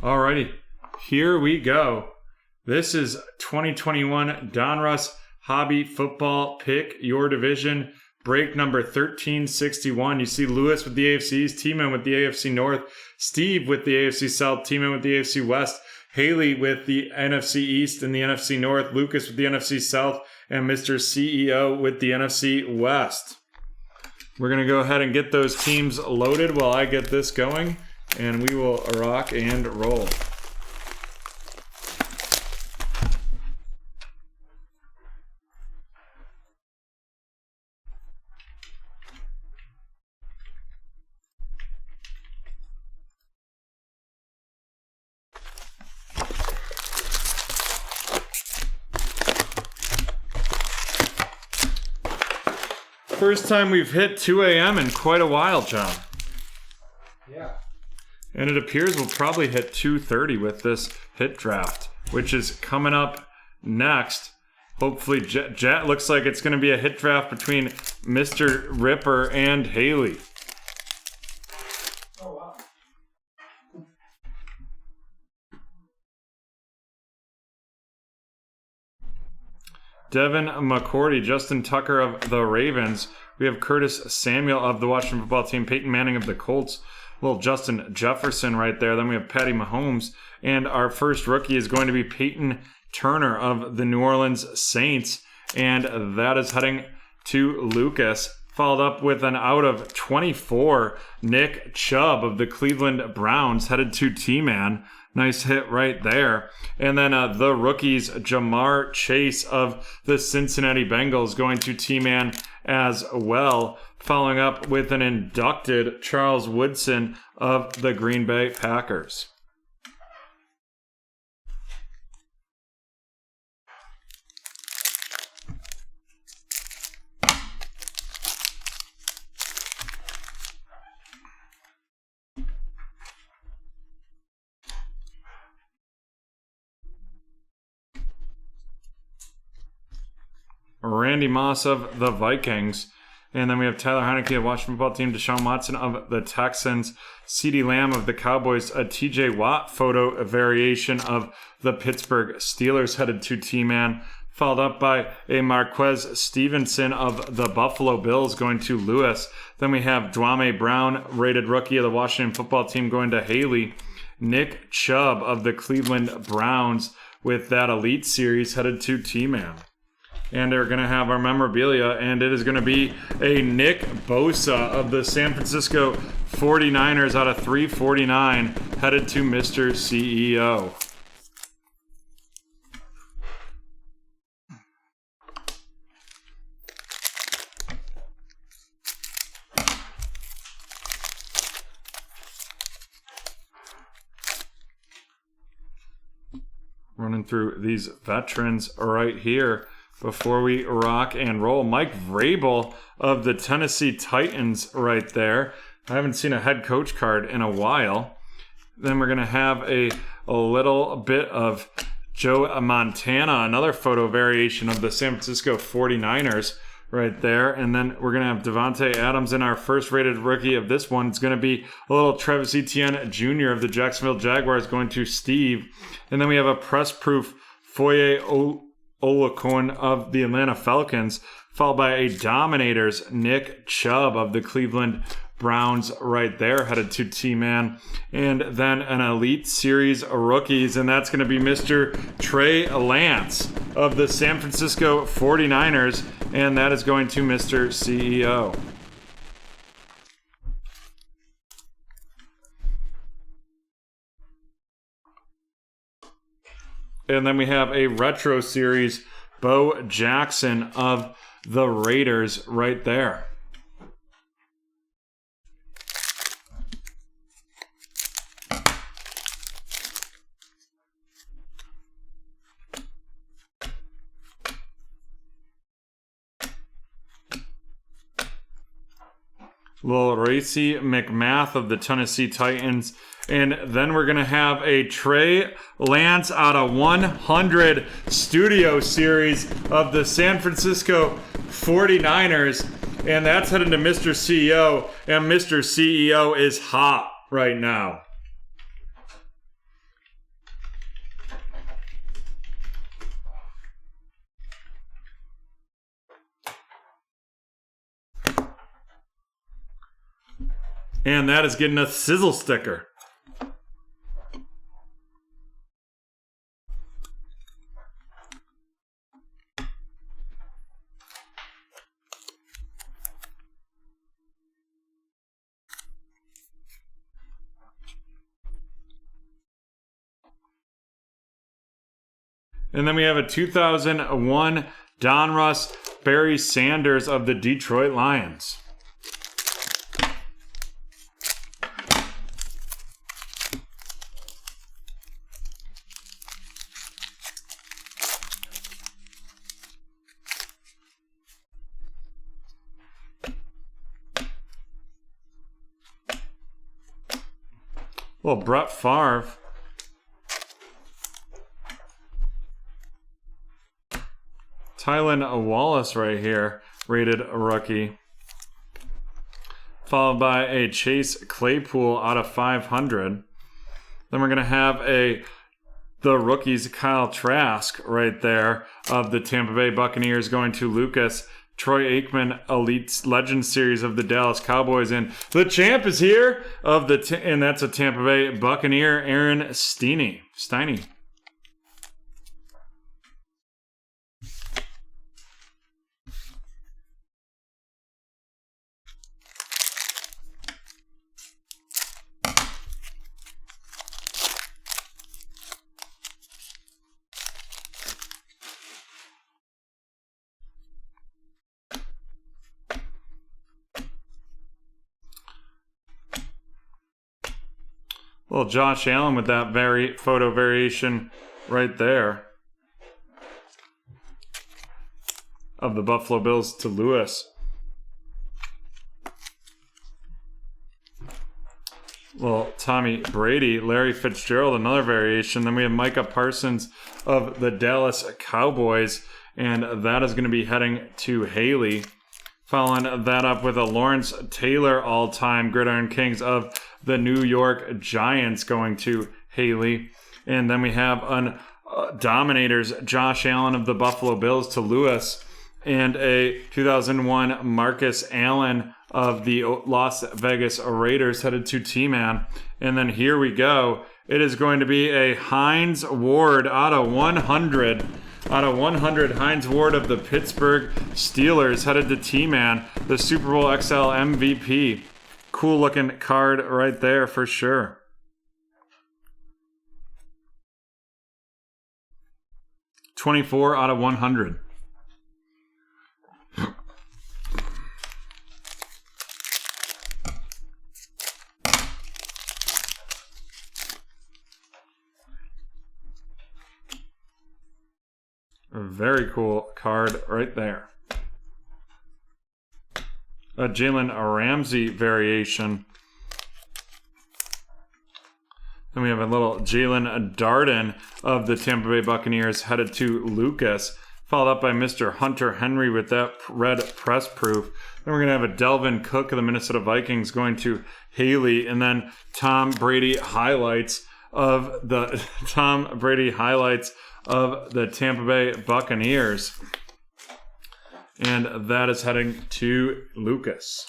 Alrighty, here we go. This is 2021 Donruss Hobby Football Pick Your Division. Break number 1361. You see Lewis with the AFC East, T-Man with the AFC North, Steve with the AFC South, T-Man with the AFC West, Haley with the NFC East and the NFC North, Lucas with the NFC South, and Mr. CEO with the NFC West. We're going to go ahead and get those teams loaded while I get this going, and we will rock and roll. First time we've hit 2 a.m. in quite a while, John. Yeah. And it appears we'll probably hit 2:30 with this hit draft, which is coming up next. Hopefully, Jet looks like it's going to be a hit draft between Mr. Ripper and Haley. Oh, wow. Devin McCourty, Justin Tucker of the Ravens. We have Curtis Samuel of the Washington Football Team, Peyton Manning of the Colts, little Justin Jefferson right there. Then we have Patty Mahomes, and our first rookie is going to be Peyton Turner of the New Orleans Saints, and that is heading to Lucas. Followed up with an out of 24, Nick Chubb of the Cleveland Browns, headed to T-Man. Nice hit right there. And then the rookies, Jamar Chase of the Cincinnati Bengals, going to T-Man as well. Following up with an inducted Charles Woodson of the Green Bay Packers. Randy Moss of the Vikings. And then we have Tyler Heineke of the Washington Football Team, Deshaun Watson of the Texans, CeeDee Lamb of the Cowboys, a TJ Watt photo variation of the Pittsburgh Steelers headed to T-Man. Followed up by a Marquez Stevenson of the Buffalo Bills going to Lewis. Then we have Dwame Brown, rated rookie of the Washington Football Team, going to Haley. Nick Chubb of the Cleveland Browns with that Elite Series headed to T-Man. And they're going to have our memorabilia, and it is going to be a Nick Bosa of the San Francisco 49ers out of 349, headed to Mr. CEO. Running through these veterans right here before we rock and roll. Mike Vrabel of the Tennessee Titans right there. I haven't seen a head coach card in a while. Then we're going to have a little bit of Joe Montana, another photo variation of the San Francisco 49ers right there. And then we're going to have Devontae Adams in our first rated rookie of this one. It's going to be a little Travis Etienne Jr. of the Jacksonville Jaguars going to Steve. And then we have a press proof Foye Olakun of the Atlanta Falcons, followed by a Dominators Nick Chubb of the Cleveland Browns right there, headed to T-Man. And then an Elite Series rookies, and that's going to be Mr. Trey Lance of the San Francisco 49ers, and that is going to Mr. CEO. And then we have a Retro Series, Bo Jackson of the Raiders right there. Little Racy McMath of the Tennessee Titans. And then we're going to have a Trey Lance out of 100 Studio Series of the San Francisco 49ers. And that's headed to Mr. CEO. And Mr. CEO is hot right now. And that is getting a sizzle sticker. And then we have a 2001 Donruss Barry Sanders of the Detroit Lions. Well, Brett Favre. Tylan Wallace right here, rated a rookie. Followed by a Chase Claypool out of 500. Then we're going to have the rookies Kyle Trask right there of the Tampa Bay Buccaneers going to Lucas. Troy Aikman Elite Legend Series of the Dallas Cowboys. And the champ is here and that's a Tampa Bay Buccaneer, Aaron Steiny. Well, Josh Allen with that photo variation right there of the Buffalo Bills to Lewis. Well, Tommy Brady, Larry Fitzgerald, another variation. Then we have Micah Parsons of the Dallas Cowboys, and that is going to be heading to Haley. Following that up with a Lawrence Taylor all-time Gridiron Kings of the New York Giants going to Haley. And then we have Dominators, Josh Allen of the Buffalo Bills to Lewis. And a 2001 Marcus Allen of the Las Vegas Raiders headed to T-Man. And then here we go. It is going to be a Hines Ward out of 100. Out of 100, Hines Ward of the Pittsburgh Steelers headed to T-Man, the Super Bowl XL MVP. Cool looking card right there for sure. $24 out of 100. A very cool card right there. A Jalen Ramsey variation. Then we have a little Jalen Darden of the Tampa Bay Buccaneers headed to Lucas. Followed up by Mr. Hunter Henry with that red press proof. Then we're going to have a Delvin Cook of the Minnesota Vikings going to Haley. And then Tom Brady highlights of the Tampa Bay Buccaneers. And that is heading to Lucas.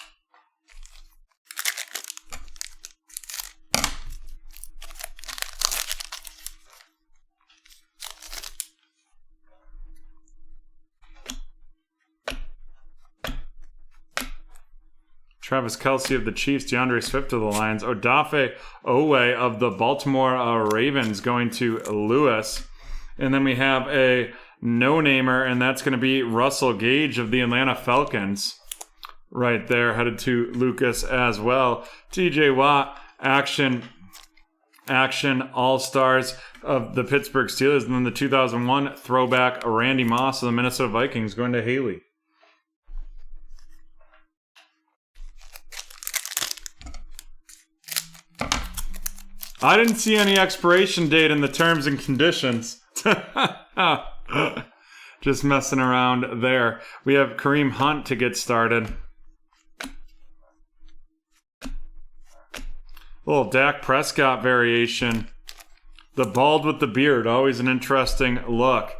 Travis Kelce of the Chiefs, DeAndre Swift of the Lions, Odafe Owe of the Baltimore Ravens going to Lewis. And then we have a no-namer, and that's going to be Russell Gage of the Atlanta Falcons right there, headed to Lucas as well. TJ Watt, action all-stars of the Pittsburgh Steelers, and then the 2001 throwback Randy Moss of the Minnesota Vikings going to Haley. I didn't see any expiration date in the terms and conditions. Just messing around there. We have Kareem Hunt to get started. Little Dak Prescott variation. The bald with the beard, always an interesting look.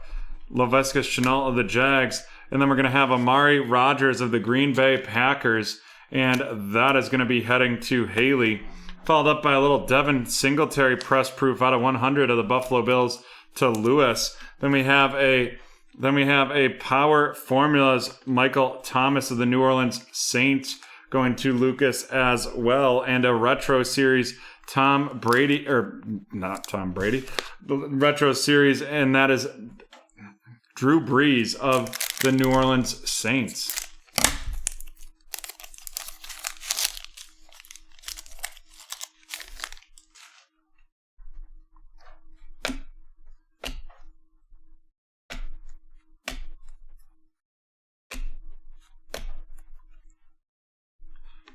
Laviska Shenault of the Jags. And then we're going to have Amari Rodgers of the Green Bay Packers. and that is going to be heading to Haley. Followed up by a little Devin Singletary press proof out of 100 of the Buffalo Bills to Lewis. Then we have a Power Formulas Michael Thomas of the New Orleans Saints going to Lucas as well, and a retro series Tom Brady, or not Tom Brady, the retro series, and that is Drew Brees of the New Orleans Saints.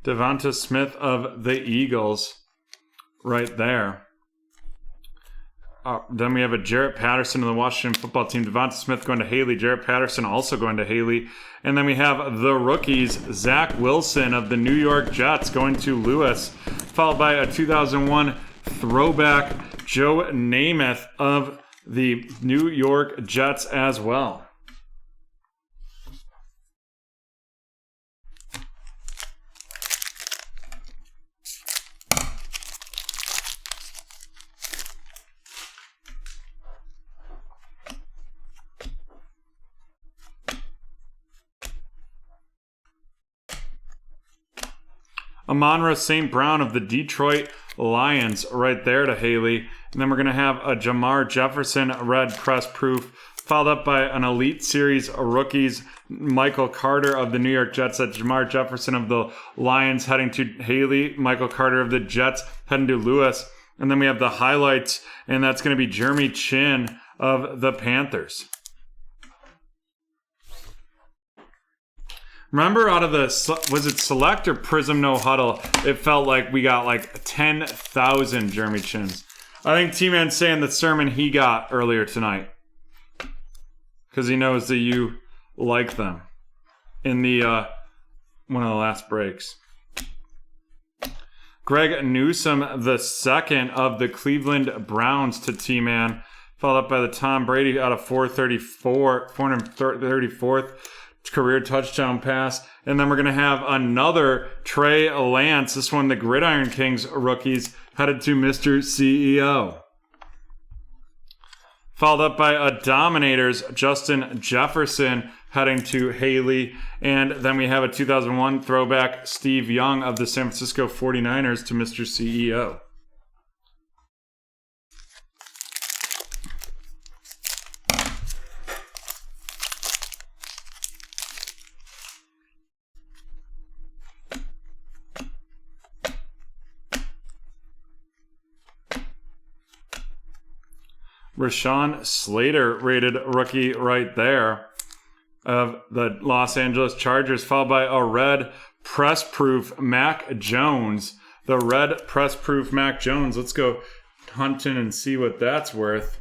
Devonta Smith of the Eagles right there. Then we have a Jarrett Patterson of the Washington football team. Devonta Smith going to Haley. Jarrett Patterson also going to Haley. And then we have the rookies. Zach Wilson of the New York Jets going to Lewis. Followed by a 2001 throwback Joe Namath of the New York Jets as well. Amon-Ra St. Brown of the Detroit Lions right there to Haley. And then we're going to have a Jamar Jefferson red press proof, followed up by an Elite Series rookies, Michael Carter of the New York Jets. That's Jamar Jefferson of the Lions heading to Haley. Michael Carter of the Jets heading to Lewis. And then we have the highlights, and that's going to be Jeremy Chin of the Panthers. Remember out of the, was it Select or Prism No Huddle, it felt like we got like 10,000 Jeremy Chins. I think T-Man's saying the sermon he got earlier tonight. Because he knows that you like them. In the, one of the last breaks. Greg Newsome, the second of the Cleveland Browns to T-Man. Followed up by the Tom Brady out of 434th. Career touchdown pass. And then we're going to have another Trey Lance. This one, the Gridiron Kings rookies, headed to Mr. CEO. Followed up by a Dominators, Justin Jefferson, heading to Haley. And then we have a 2001 throwback, Steve Young of the San Francisco 49ers to Mr. CEO. Rashawn Slater rated rookie right there of the Los Angeles Chargers, followed by a red press proof Mac Jones. The red press proof Mac Jones. Let's go hunting and see what that's worth.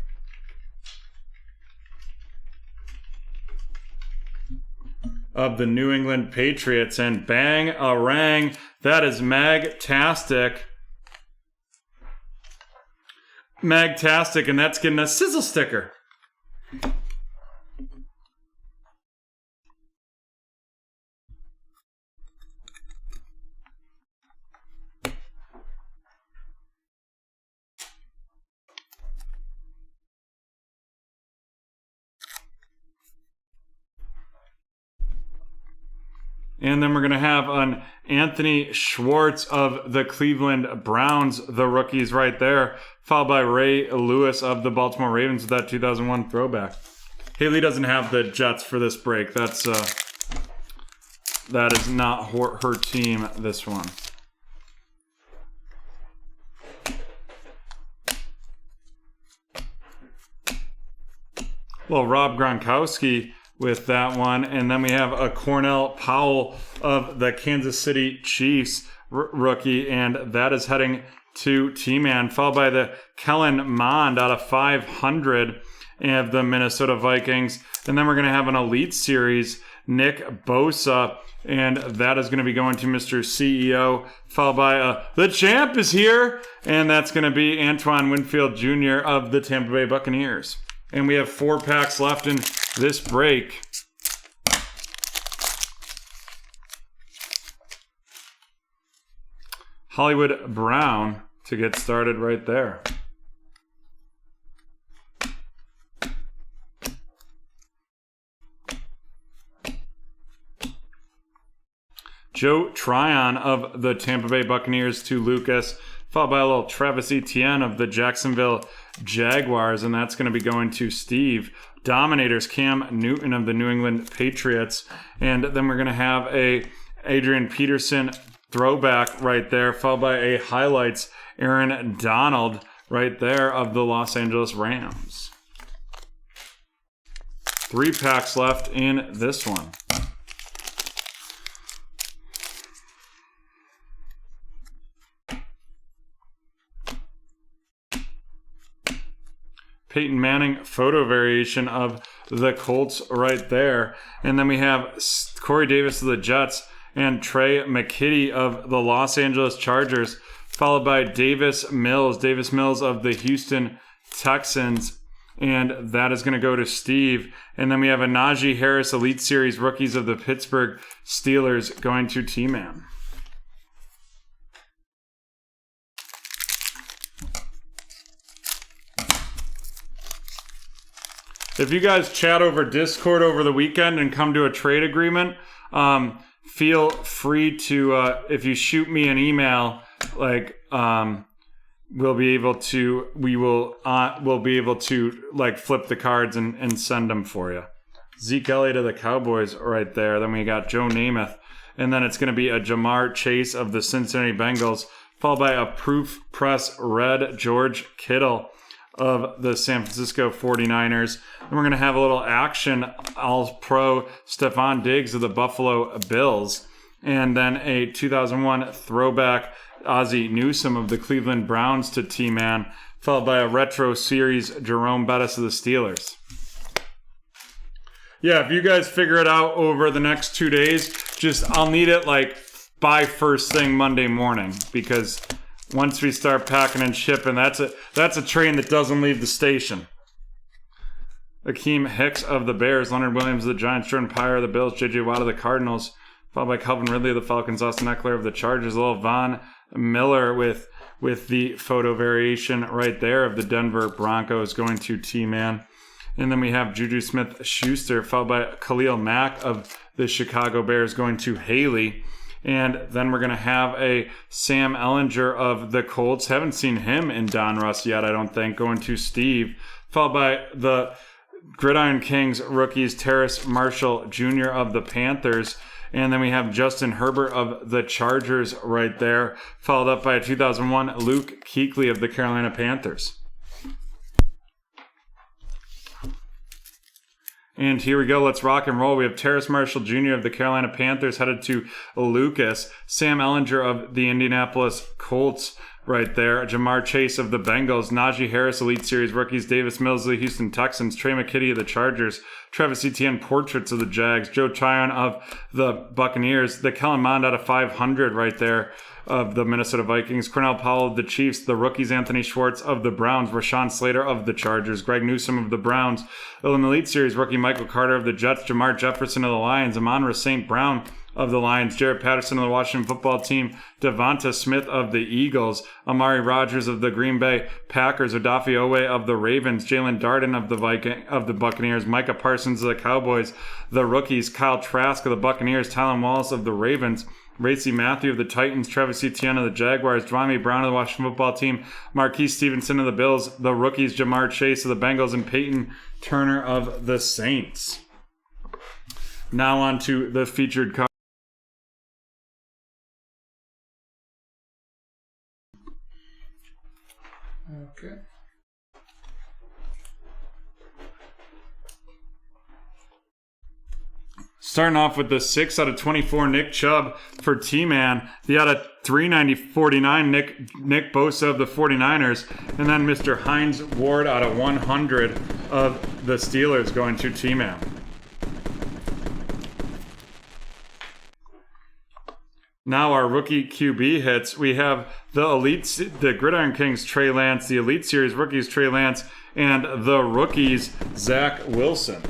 Of the New England Patriots, and bang a rang, that is Magtastic. Magtastic, and that's getting a sizzle sticker. And then we're going to have an Anthony Schwartz of the Cleveland Browns, the rookies right there, followed by Ray Lewis of the Baltimore Ravens with that 2001 throwback. Haley doesn't have the Jets for this break. That is not her team, this one. Well, Rob Gronkowski with that one. And then we have a Cornell Powell of the Kansas City Chiefs rookie, and that is heading to T-Man, followed by the Kellen Mond out of 500 of the Minnesota Vikings. And then we're going to have an Elite Series, Nick Bosa, and that is going to be going to Mr. CEO, followed by the champ is here, and that's going to be Antoine Winfield Jr. of the Tampa Bay Buccaneers. And we have 4 packs left in this break. Hollywood Brown to get started right there. Joe Tryon of the Tampa Bay Buccaneers to Lucas, followed by a little Travis Etienne of the Jacksonville Jaguars, and that's going to be going to Steve. Dominators, Cam Newton of the New England Patriots, and then we're going to have a Adrian Peterson throwback right there, followed by a highlights, Aaron Donald right there of the Los Angeles Rams. 3 packs left in this one. Peyton Manning photo variation of the Colts right there. And then we have Corey Davis of the Jets and Trey McKitty of the Los Angeles Chargers, followed by Davis Mills of the Houston Texans. And that is going to go to Steve. And then we have a Najee Harris Elite Series rookies of the Pittsburgh Steelers going to T-Man. If you guys chat over Discord over the weekend and come to a trade agreement, feel free to, if you shoot me an email, like, we'll be able to like flip the cards and send them for you. Zeke Elliott of the Cowboys right there. Then we got Joe Namath. And then it's going to be a Jamar Chase of the Cincinnati Bengals, followed by a Proof Press Red George Kittle of the San Francisco 49ers. And we're going to have a little action All-Pro Stephon Diggs of the Buffalo Bills. And then a 2001 throwback Ozzie Newsome of the Cleveland Browns to T-Man, followed by a retro series Jerome Bettis of the Steelers. Yeah, if you guys figure it out over the next 2 days, I'll need it like by first thing Monday morning, because once we start packing and shipping, that's a train that doesn't leave the station. Akeem Hicks of the Bears, Leonard Williams of the Giants, Jordan Pyre of the Bills, J.J. Watt of the Cardinals, followed by Calvin Ridley of the Falcons, Austin Eckler of the Chargers, a little Von Miller with the photo variation right there of the Denver Broncos going to T-Man. And then we have Juju Smith-Schuster, followed by Khalil Mack of the Chicago Bears going to Haley. And then we're going to have a Sam Ellinger of the Colts. Haven't seen him in Donruss yet, I don't think, going to Steve. Followed by the Gridiron Kings rookies, Terrace Marshall Jr. of the Panthers. And then we have Justin Herbert of the Chargers right there, followed up by a 2001 Luke Kuechly of the Carolina Panthers. And here we go. Let's rock and roll. We have Terrace Marshall Jr. of the Carolina Panthers headed to Lucas. Sam Ellinger of the Indianapolis Colts right there. Jamar Chase of the Bengals. Najee Harris Elite Series rookies. Davis Mills of the Houston Texans. Trey McKitty of the Chargers. Travis Etienne Portraits of the Jags. Joe Tryon of the Buccaneers. The Kellen Mond out of 500 right there of the Minnesota Vikings. Cornell Powell of the Chiefs. The rookies Anthony Schwartz of the Browns. Rashawn Slater of the Chargers. Greg Newsome of the Browns. Elite Series rookie Michael Carter of the Jets. Jamar Jefferson of the Lions. Amon-Ra St. Brown of the Lions. Jarrett Patterson of the Washington Football Team. Devonta Smith of the Eagles. Amari Rodgers of the Green Bay Packers. Odafe Owe of the Ravens. Jalen Darden of the Buccaneers. Micah Parsons of the Cowboys. The rookies Kyle Trask of the Buccaneers. Tylan Wallace of the Ravens. Racey Matthew of the Titans, Travis Etienne of the Jaguars, Dwayne Brown of the Washington Football Team, Marquise Stevenson of the Bills, the rookies Jamar Chase of the Bengals, and Peyton Turner of the Saints. Now on to the featured card. Okay. Starting off with the 6 out of 24 Nick Chubb for T-Man. The out of 390-49 Nick Bosa of the 49ers. And then Mr. Hines Ward out of 100 of the Steelers going to T-Man. Now our rookie QB hits. We have the Gridiron Kings Trey Lance, the Elite Series rookies Trey Lance, and the rookies Zach Wilson.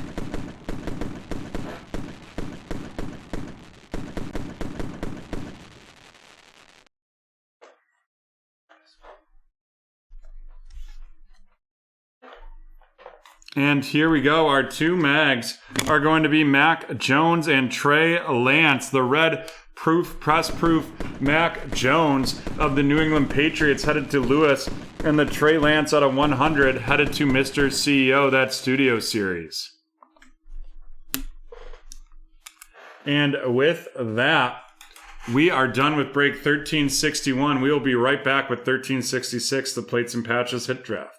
And here we go. Our two mags are going to be Mac Jones and Trey Lance. The red press proof Mac Jones of the New England Patriots headed to Lewis. And the Trey Lance out of 100 headed to Mr. CEO, that studio series. And with that, we are done with break 1361. We will be right back with 1366, the Plates and Patches Hit Draft.